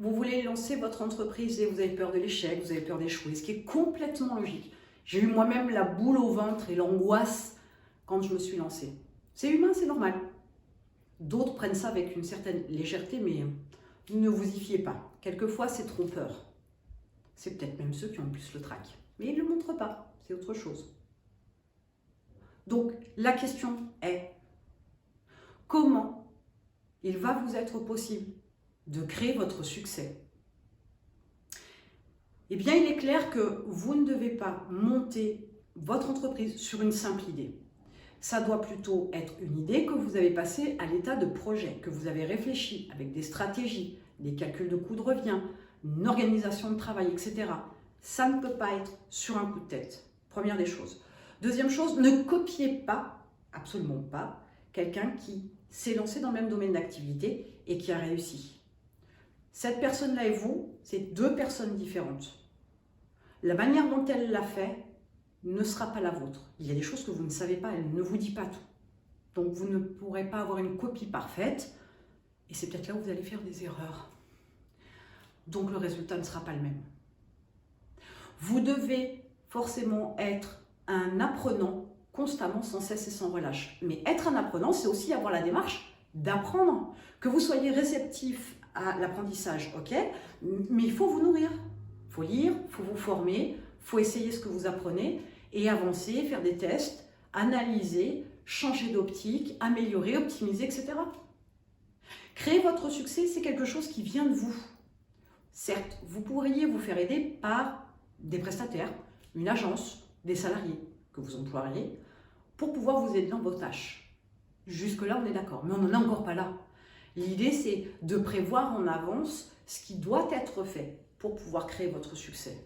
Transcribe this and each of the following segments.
Vous voulez lancer votre entreprise et vous avez peur de l'échec, vous avez peur d'échouer, ce qui est complètement logique. J'ai eu moi-même la boule au ventre et l'angoisse quand je me suis lancée. C'est humain, c'est normal. D'autres prennent ça avec une certaine légèreté, mais ne vous y fiez pas. Quelquefois, c'est trompeur. C'est peut-être même ceux qui ont le plus le trac. Mais ils ne le montrent pas, c'est autre chose. Donc, la question est, comment il va vous être possible de créer votre succès? Eh bien, il est clair que vous ne devez pas monter votre entreprise sur une simple idée. Ça doit plutôt être une idée que vous avez passée à l'état de projet, que vous avez réfléchi avec des stratégies, des calculs de coûts de revient, une organisation de travail, etc. Ça ne peut pas être sur un coup de tête. Première des choses. Deuxième chose, ne copiez pas, absolument pas, quelqu'un qui s'est lancé dans le même domaine d'activité et qui a réussi. Cette personne-là et vous, c'est deux personnes différentes. La manière dont elle l'a fait ne sera pas la vôtre. Il y a des choses que vous ne savez pas, elle ne vous dit pas tout. Donc vous ne pourrez pas avoir une copie parfaite et c'est peut-être là où vous allez faire des erreurs. Donc le résultat ne sera pas le même. Vous devez forcément être un apprenant constamment, sans cesse et sans relâche. Mais être un apprenant, c'est aussi avoir la démarche d'apprendre. Que vous soyez réceptif à l'apprentissage, ok, mais il faut vous nourrir. Il faut lire, il faut vous former, il faut essayer ce que vous apprenez et avancer, faire des tests, analyser, changer d'optique, améliorer, optimiser, etc. Créer votre succès, c'est quelque chose qui vient de vous. Certes, vous pourriez vous faire aider par des prestataires, une agence, des salariés que vous emploieriez pour pouvoir vous aider dans vos tâches. Jusque-là, on est d'accord, mais on n'en est encore pas là. L'idée, c'est de prévoir en avance ce qui doit être fait pour pouvoir créer votre succès.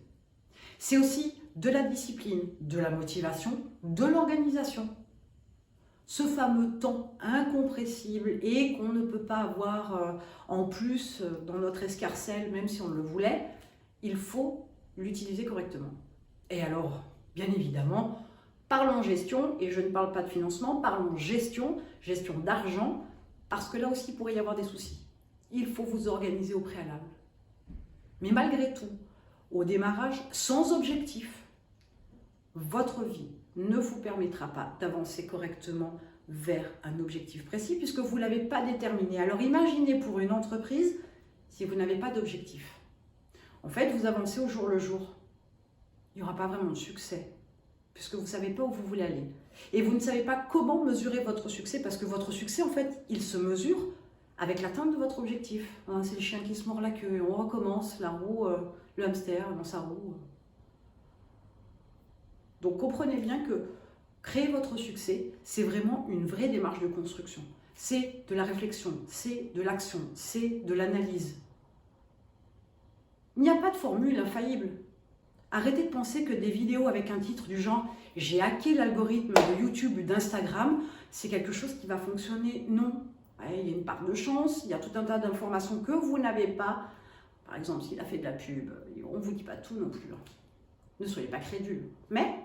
C'est aussi de la discipline, de la motivation, de l'organisation. Ce fameux temps incompressible et qu'on ne peut pas avoir en plus dans notre escarcelle, même si on le voulait, il faut l'utiliser correctement. Et alors, bien évidemment, parlons gestion, et je ne parle pas de financement, parlons gestion, gestion d'argent, parce que là aussi, il pourrait y avoir des soucis. Il faut vous organiser au préalable. Mais malgré tout, au démarrage, sans objectif, votre vie ne vous permettra pas d'avancer correctement vers un objectif précis puisque vous ne l'avez pas déterminé. Alors imaginez pour une entreprise si vous n'avez pas d'objectif. En fait, vous avancez au jour le jour. Il n'y aura pas vraiment de succès puisque vous ne savez pas où vous voulez aller. Et vous ne savez pas comment mesurer votre succès parce que votre succès, en fait, il se mesure avec l'atteinte de votre objectif. C'est le chien qui se mord la queue, on recommence la roue, le hamster dans sa roue. Donc comprenez bien que créer votre succès, c'est vraiment une vraie démarche de construction. C'est de la réflexion, c'est de l'action, c'est de l'analyse. Il n'y a pas de formule infaillible. Arrêtez de penser que des vidéos avec un titre du genre « J'ai hacké l'algorithme de YouTube ou d'Instagram », c'est quelque chose qui va fonctionner. Non. Il y a une part de chance, il y a tout un tas d'informations que vous n'avez pas. Par exemple, s'il a fait de la pub, on ne vous dit pas tout non plus. Ne soyez pas crédules. Mais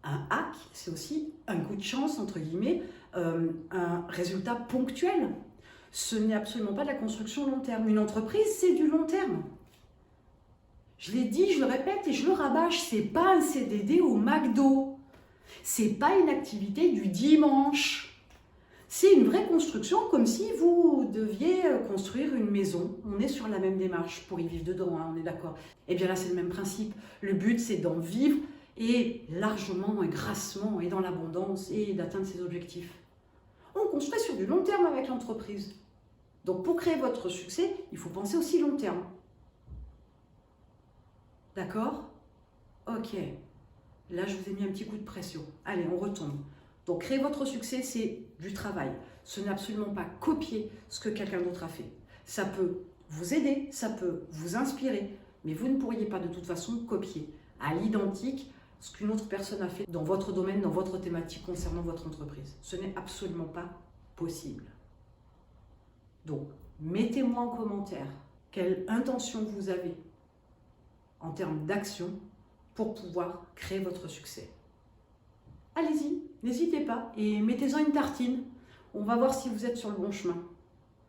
un hack, c'est aussi un coup de chance, entre guillemets, un résultat ponctuel. Ce n'est absolument pas de la construction long terme. Une entreprise, c'est du long terme. Je l'ai dit, je le répète et je le rabâche, c'est pas un CDD au McDo. C'est pas une activité du dimanche. C'est une vraie construction, comme si vous deviez construire une maison. On est sur la même démarche pour y vivre dedans, on est d'accord. Et bien là, c'est le même principe. Le but, c'est d'en vivre et largement et grassement et dans l'abondance et d'atteindre ses objectifs. On construit sur du long terme avec l'entreprise. Donc pour créer votre succès, il faut penser aussi long terme. D'accord? Ok. Là, je vous ai mis un petit coup de pression. Allez, on retombe. Donc, créer votre succès, c'est du travail. Ce n'est absolument pas copier ce que quelqu'un d'autre a fait. Ça peut vous aider, ça peut vous inspirer, mais vous ne pourriez pas de toute façon copier à l'identique ce qu'une autre personne a fait dans votre domaine, dans votre thématique concernant votre entreprise. Ce n'est absolument pas possible. Donc, mettez-moi en commentaire quelle intention vous avez en termes d'action pour pouvoir créer votre succès. Allez-y, n'hésitez pas et mettez-en une tartine. On va voir si vous êtes sur le bon chemin.